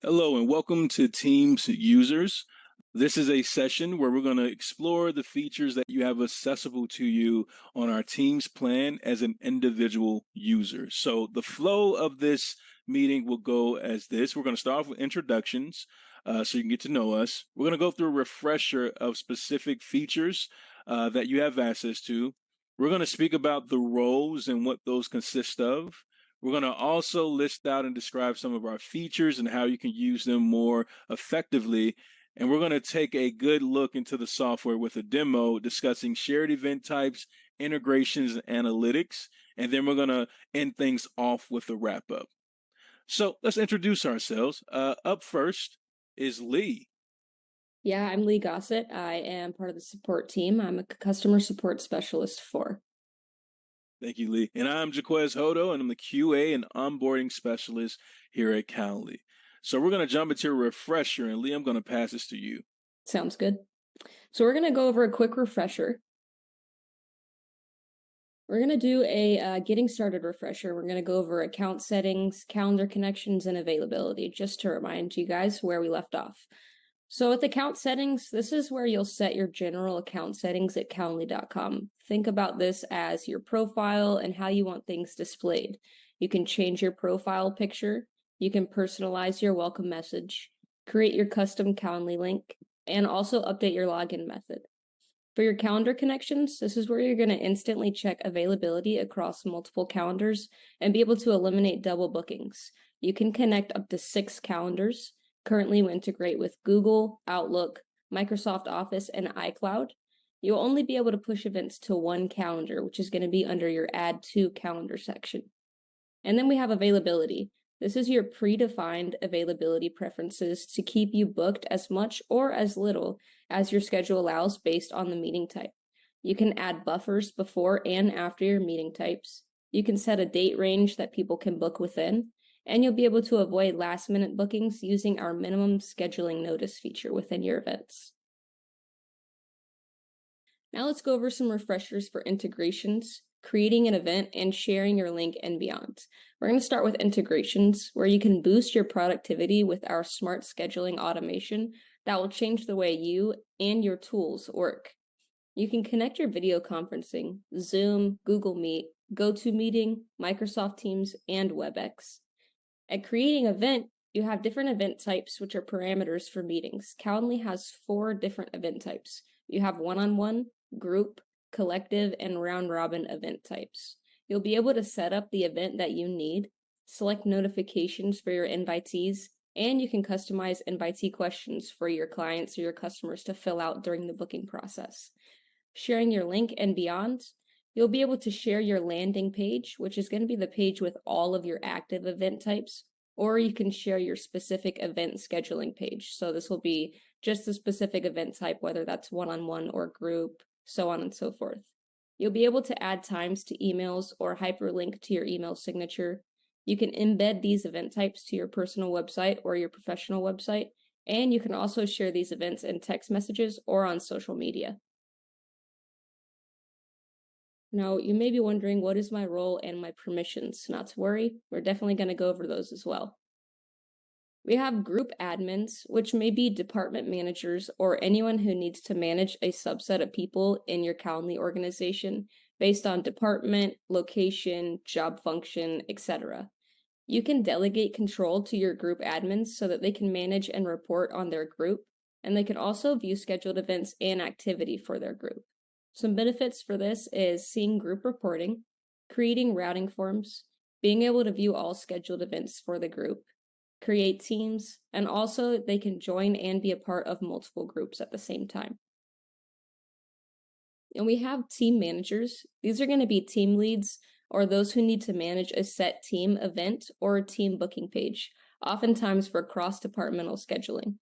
Hello and welcome to Teams Users. This is a session where we're going to explore the features that you have accessible to you on our Teams plan as an individual user. So the flow of this meeting will go as this. We're going to start off with introductions so you can get to know us. We're going to go through a refresher of specific features that you have access to. We're going to speak about the roles and what those consist of. We're going to also list out and describe some of our features and how you can use them more effectively. And we're going to take a good look into the software with a demo discussing shared event types, integrations, and analytics. And then we're going to end things off with a wrap up. So let's introduce ourselves. Up first is Lee. Yeah, I'm Lee Gossett. I am part of the support team. I'm a customer support specialist for. Thank you, Lee. And I'm Jaquez Hodo, and I'm the QA and onboarding specialist here at Calendly. So we're going to jump into a refresher, and Lee, I'm going to pass this to you. Sounds good. So we're going to go over a quick refresher. We're going to do a getting started refresher. We're going to go over account settings, calendar connections, and availability, just to remind you guys where we left off. So with account settings, this is where you'll set your general account settings at calendly.com. Think about this as your profile and how you want things displayed. You can change your profile picture, you can personalize your welcome message, create your custom Calendly link, and also update your login method. For your calendar connections, this is where you're going to instantly check availability across multiple calendars and be able to eliminate double bookings. You can connect up to 6 calendars. Currently, we integrate with Google, Outlook, Microsoft Office, and iCloud. You'll only be able to push events to one calendar, which is going to be under your Add to Calendar section. And then we have availability. This is your predefined availability preferences to keep you booked as much or as little as your schedule allows based on the meeting type. You can add buffers before and after your meeting types. You can set a date range that people can book within, and you'll be able to avoid last-minute bookings using our minimum scheduling notice feature within your events. Now let's go over some refreshers for integrations, creating an event, and sharing your link and beyond. We're going to start with integrations, where you can boost your productivity with our smart scheduling automation that will change the way you and your tools work. You can connect your video conferencing, Zoom, Google Meet, GoToMeeting, Microsoft Teams, and WebEx. At creating an event, you have different event types, which are parameters for meetings. Calendly has 4 different event types. You have one-on-one, group, collective, and round-robin event types. You'll be able to set up the event that you need, select notifications for your invitees, and you can customize invitee questions for your clients or your customers to fill out during the booking process. Sharing your link and beyond, you'll be able to share your landing page, which is going to be the page with all of your active event types, or you can share your specific event scheduling page. So this will be just a specific event type, whether that's one-on-one or group, so on and so forth. You'll be able to add times to emails or hyperlink to your email signature. You can embed these event types to your personal website or your professional website, and you can also share these events in text messages or on social media. Now, you may be wondering, what is my role and my permissions? Not to worry, we're definitely going to go over those as well. We have group admins, which may be department managers or anyone who needs to manage a subset of people in your Calendly organization based on department, location, job function, etc. You can delegate control to your group admins so that they can manage and report on their group, and they can also view scheduled events and activity for their group. Some benefits for this is seeing group reporting, creating routing forms, being able to view all scheduled events for the group, create teams, and also they can join and be a part of multiple groups at the same time. And we have team managers. These are going to be team leads or those who need to manage a set team event or a team booking page, oftentimes for cross-departmental scheduling.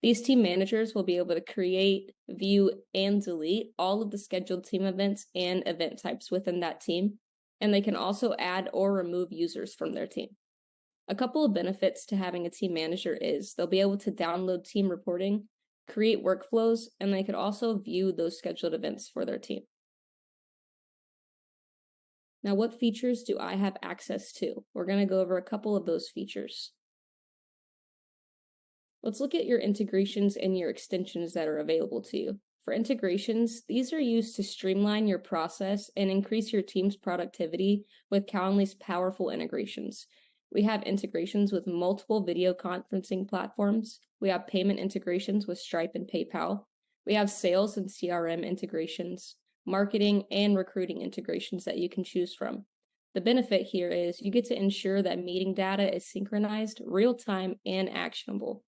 These team managers will be able to create, view, and delete all of the scheduled team events and event types within that team, and they can also add or remove users from their team. A couple of benefits to having a team manager is they'll be able to download team reporting, create workflows, and they could also view those scheduled events for their team. Now, what features do I have access to? We're going to go over a couple of those features. Let's look at your integrations and your extensions that are available to you. For integrations, these are used to streamline your process and increase your team's productivity with Calendly's powerful integrations. We have integrations with multiple video conferencing platforms. We have payment integrations with Stripe and PayPal. We have sales and CRM integrations, marketing and recruiting integrations that you can choose from. The benefit here is you get to ensure that meeting data is synchronized, real time, and actionable.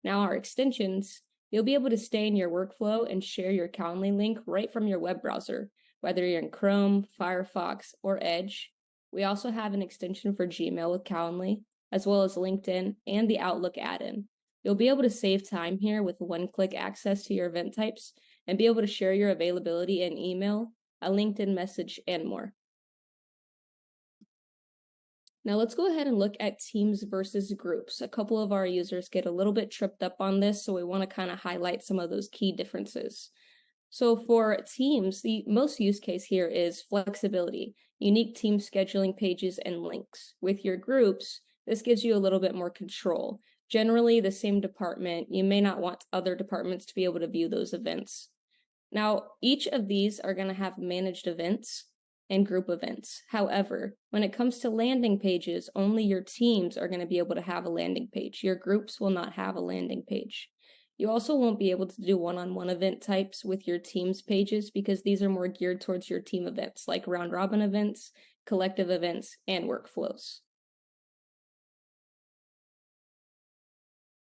Now, our extensions, you'll be able to stay in your workflow and share your Calendly link right from your web browser, whether you're in Chrome, Firefox, or Edge. We also have an extension for Gmail with Calendly, as well as LinkedIn and the Outlook add-in. You'll be able to save time here with one-click access to your event types and be able to share your availability in email, a LinkedIn message, and more. Now let's go ahead and look at teams versus groups. A couple of our users get a little bit tripped up on this, so we want to kind of highlight some of those key differences. So for teams, the most use case here is flexibility, unique team scheduling pages and links. With your groups, this gives you a little bit more control. Generally, the same department, you may not want other departments to be able to view those events. Now, each of these are going to have managed events and group events. However, when it comes to landing pages, only your teams are going to be able to have a landing page. Your groups will not have a landing page. You also won't be able to do one-on-one event types with your team's pages because these are more geared towards your team events, like round-robin events, collective events, and workflows.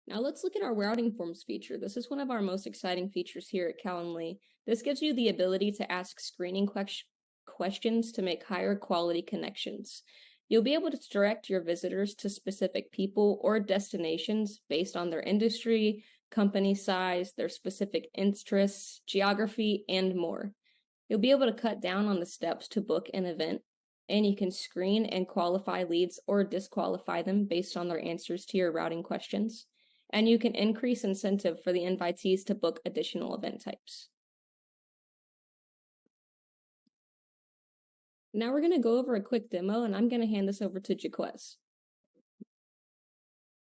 Now let's look at our routing forms feature. This is one of our most exciting features here at Calendly. This gives you the ability to ask screening questions to make higher quality connections. You'll be able to direct your visitors to specific people or destinations based on their industry, company size, their specific interests, geography, and more. You'll be able to cut down on the steps to book an event, and you can screen and qualify leads or disqualify them based on their answers to your routing questions. And you can increase incentive for the invitees to book additional event types. Now we're going to go over a quick demo, and I'm going to hand this over to Jaquez.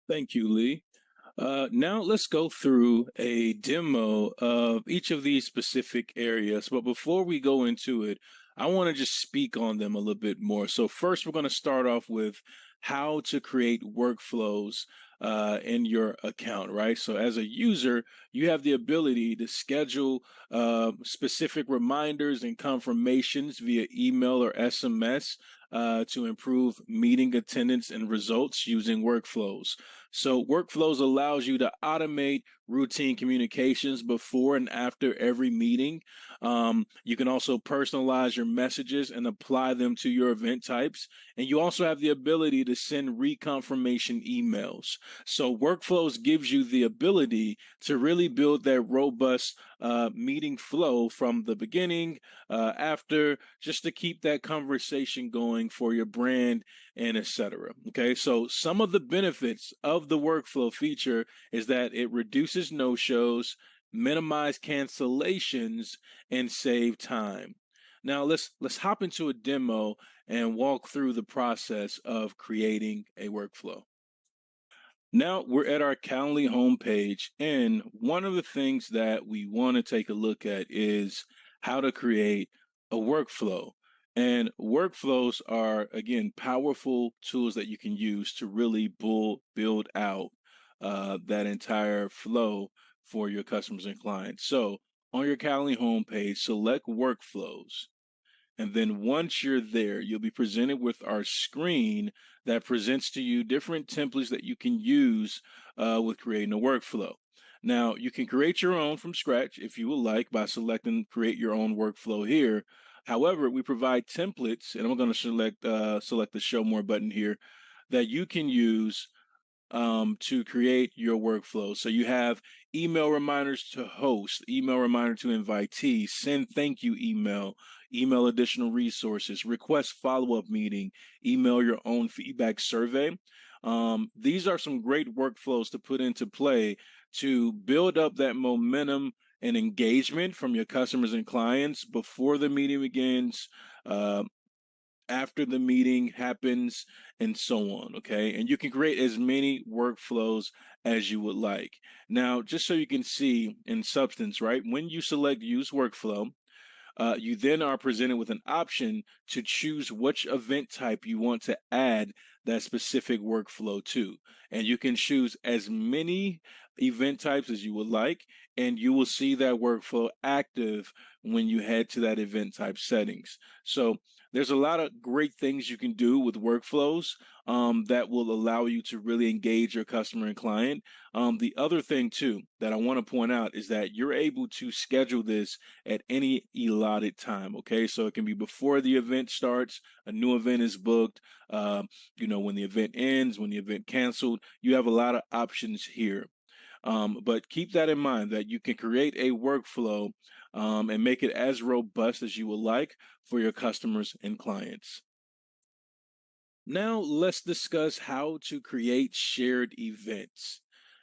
Thank you, Lee. Now let's go through a demo of each of these specific areas. But before we go into it, I want to just speak on them a little bit more. So first, we're going to start off with how to create workflows in your account, right? So as a user, you have the ability to schedule specific reminders and confirmations via email or SMS to improve meeting attendance and results using workflows. So workflows allows you to automate routine communications before and after every meeting. You can also personalize your messages and apply them to your event types. And you also have the ability to send reconfirmation emails. So workflows gives you the ability to really build that robust meeting flow from the beginning, after, just to keep that conversation going for your brand and etc. Okay, so some of the benefits of the workflow feature is that it reduces no-shows, minimize cancellations, and save time. Now let's hop into a demo and walk through the process of creating a workflow. Now we're at our Calendly homepage, and one of the things that we want to take a look at is how to create a workflow. And workflows are, again, powerful tools that you can use to really build out that entire flow for your customers and clients. So on your Calendly homepage, select workflows. And then once you're there, you'll be presented with our screen that presents to you different templates that you can use with creating a workflow. Now, you can create your own from scratch if you would like by selecting create your own workflow here. However, we provide templates, and I'm going to select the show more button here, that you can use to create your workflow. So you have email reminders to host, email reminder to invitees, send thank you email additional resources, request follow-up meeting, email your own feedback survey. These are some great workflows to put into play to build up that momentum and engagement from your customers and clients before the meeting begins, after the meeting happens, and so on. Okay. And you can create as many workflows as you would like. Now, just so you can see in substance, right? When you select use workflow, you then are presented with an option to choose which event type you want to add that specific workflow to. And you can choose as many event types as you would like, and you will see that workflow active when you head to that event type settings. So there's a lot of great things you can do with workflows that will allow you to really engage your customer and client. The other thing, too, that I want to point out is that you're able to schedule this at any allotted time. Okay, so it can be before the event starts, a new event is booked, when the event ends, when the event canceled. You have a lot of options here. But keep that in mind that you can create a workflow and make it as robust as you would like for your customers and clients. Now, let's discuss how to create shared events.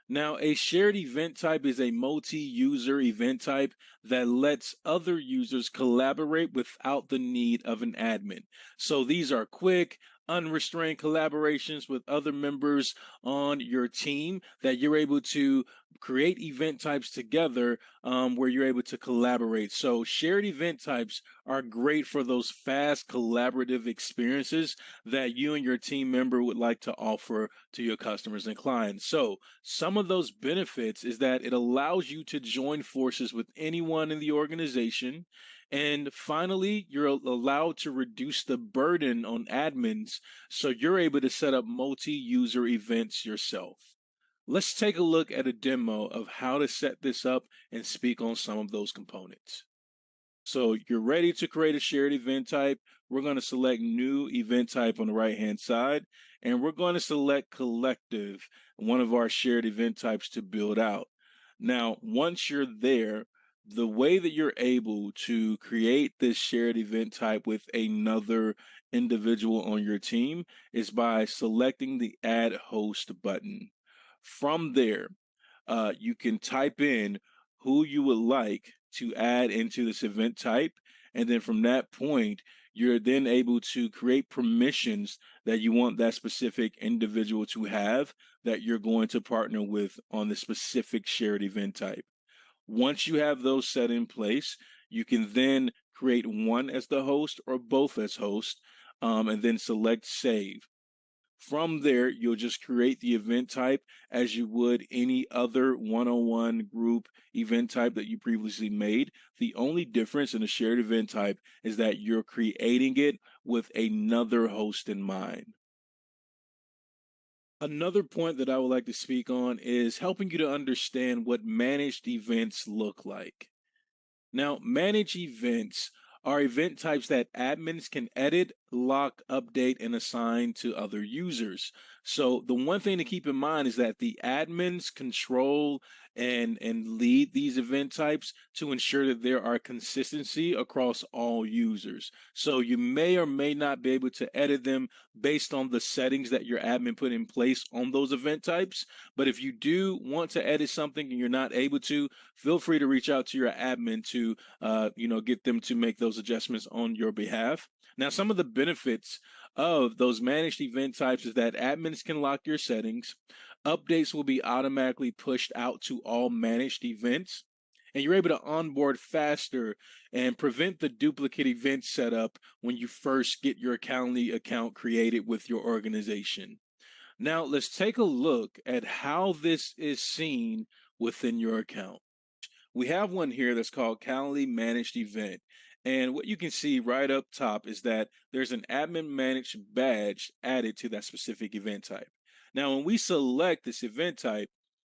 Now, a shared event type is a multi user event type that lets other users collaborate without the need of an admin. So these are quick, unrestrained collaborations with other members on your team that you're able to create event types together where you're able to collaborate. So, shared event types are great for those fast collaborative experiences that you and your team member would like to offer to your customers and clients. So, some of those benefits is that it allows you to join forces with anyone in the organization. And finally, you're allowed to reduce the burden on admins so you're able to set up multi user events yourself. Let's take a look at a demo of how to set this up and speak on some of those components. So you're ready to create a shared event type. We're going to select new event type on the right hand side, and we're going to select collective, one of our shared event types to build out. Now, once you're there, the way that you're able to create this shared event type with another individual on your team is by selecting the add host button. From there, you can type in who you would like to add into this event type. And then from that point, you're then able to create permissions that you want that specific individual to have that you're going to partner with on the specific shared event type. Once you have those set in place, you can then create one as the host or both as host, and then select save. From there, you'll just create the event type as you would any other one-on-one group event type that you previously made. The only difference in a shared event type is that you're creating it with another host in mind. Another point that I would like to speak on is helping you to understand what managed events look like. Now, manage events are event types that admins can edit, lock, update, and assign to other users. So the one thing to keep in mind is that the admins control and lead these event types to ensure that there are consistency across all users. So you may or may not be able to edit them based on the settings that your admin put in place on those event types. But if you do want to edit something and you're not able to, feel free to reach out to your admin to get them to make those adjustments on your behalf. Now, some of the benefits of those managed event types is that admins can lock your settings. Updates will be automatically pushed out to all managed events. And you're able to onboard faster and prevent the duplicate event setup when you first get your Calendly account created with your organization. Now, let's take a look at how this is seen within your account. We have one here that's called Calendly Managed Event. And what you can see right up top is that there's an admin managed badge added to that specific event type. Now, when we select this event type,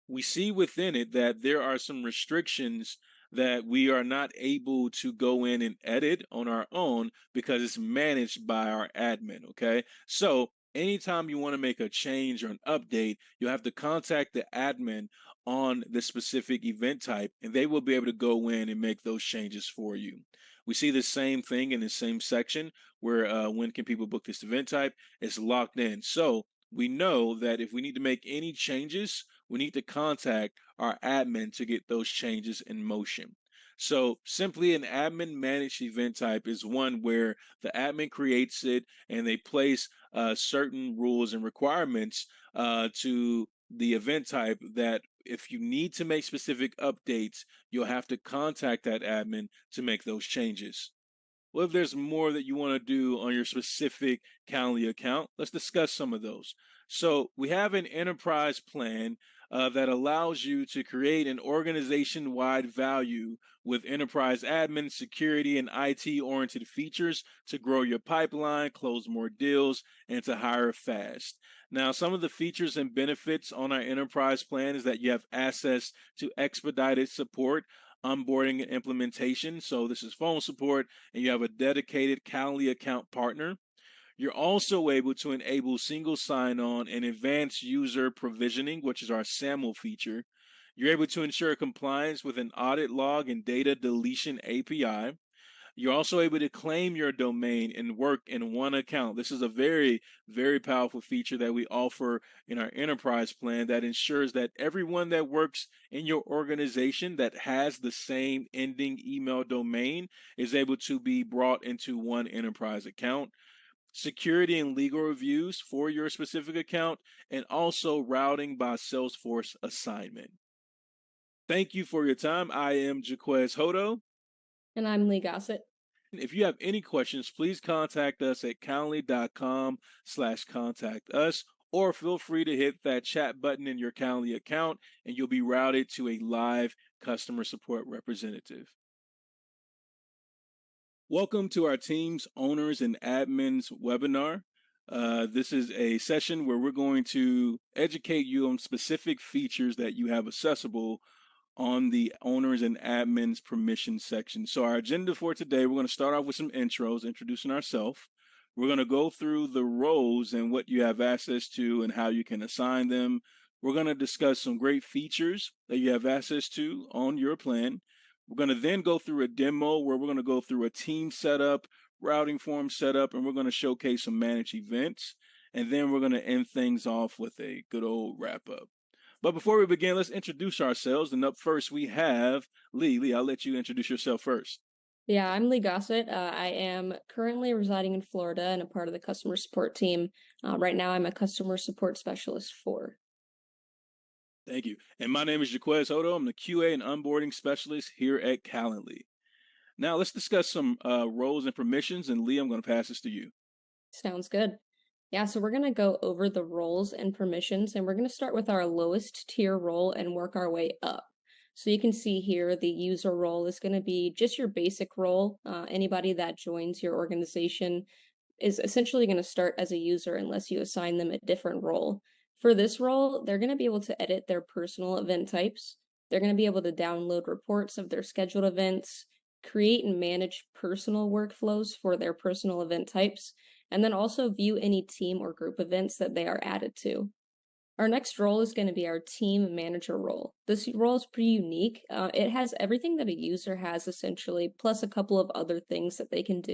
we see within it that there are some restrictions that we are not able to go in and edit on our own because it's managed by our admin. Okay. So anytime you want to make a change or an update, you'll have to contact the admin on the specific event type, and they will be able to go in and make those changes for you. We see the same thing in the same section where when can people book this event type? It's locked in. So we know that if we need to make any changes, we need to contact our admin to get those changes in motion. So simply an admin managed event type is one where the admin creates it and they place certain rules and requirements to the event type that if you need to make specific updates, you'll have to contact that admin to make those changes. Well, if there's more that you want to do on your specific Calendly account, let's discuss some of those. So, we have an enterprise plan that allows you to create an organization wide value with enterprise admin, security, and IT oriented features to grow your pipeline, close more deals, and to hire fast. Now, some of the features and benefits on our enterprise plan is that you have access to expedited support, onboarding and implementation. So, this is phone support and you have a dedicated Calendly account partner. You're also able to enable single sign on and advanced user provisioning, which is our SAML feature. You're able to ensure compliance with an audit log and data deletion API. You're also able to claim your domain and work in one account. This is a very, very powerful feature that we offer in our enterprise plan that ensures that everyone that works in your organization that has the same ending email domain is able to be brought into one enterprise account. Security and legal reviews for your specific account, and also routing by Salesforce assignment. Thank you for your time. I am Jaquez Hodo. And I'm Lee Gossett. If you have any questions, please contact us at calendly.com/contact us, or feel free to hit that chat button in your Calendly account and you'll be routed to a live customer support representative. Welcome to our team's owners and admins webinar. This is a session where we're going to educate you on specific features that you have accessible on the owners and admins permission section. So our agenda for today, we're going to start off with some intros, introducing ourselves. We're going to go through the roles and what you have access to and how you can assign them. We're going to discuss some great features that you have access to on your plan. We're going to then go through a demo where we're going to go through a team setup, routing form setup, and we're going to showcase some managed events. And then we're going to end things off with a good old wrap up. But before we begin, let's introduce ourselves. And up first, we have Lee. Lee, I'll let you introduce yourself first. Yeah, I'm Lee Gossett. I am currently residing in Florida and a part of the customer support team. Right now, I'm a customer support specialist 4. Thank you. And my name is Jaquez Hodo. I'm the QA and onboarding specialist here at Calendly. Now, let's discuss some roles and permissions. And Lee, I'm going to pass this to you. Sounds good. Yeah, so we're going to go over the roles and permissions, and we're going to start with our lowest tier role and work our way up. So you can see here the user role is going to be just your basic role. Anybody that joins your organization is essentially going to start as a user unless you assign them a different role. For this role, they're going to be able to edit their personal event types. They're going to be able to download reports of their scheduled events, create and manage personal workflows for their personal event types, and then also view any team or group events that they are added to. Our next role is going to be our team manager role. This role is pretty unique. It has everything that a user has essentially, plus a couple of other things that they can do.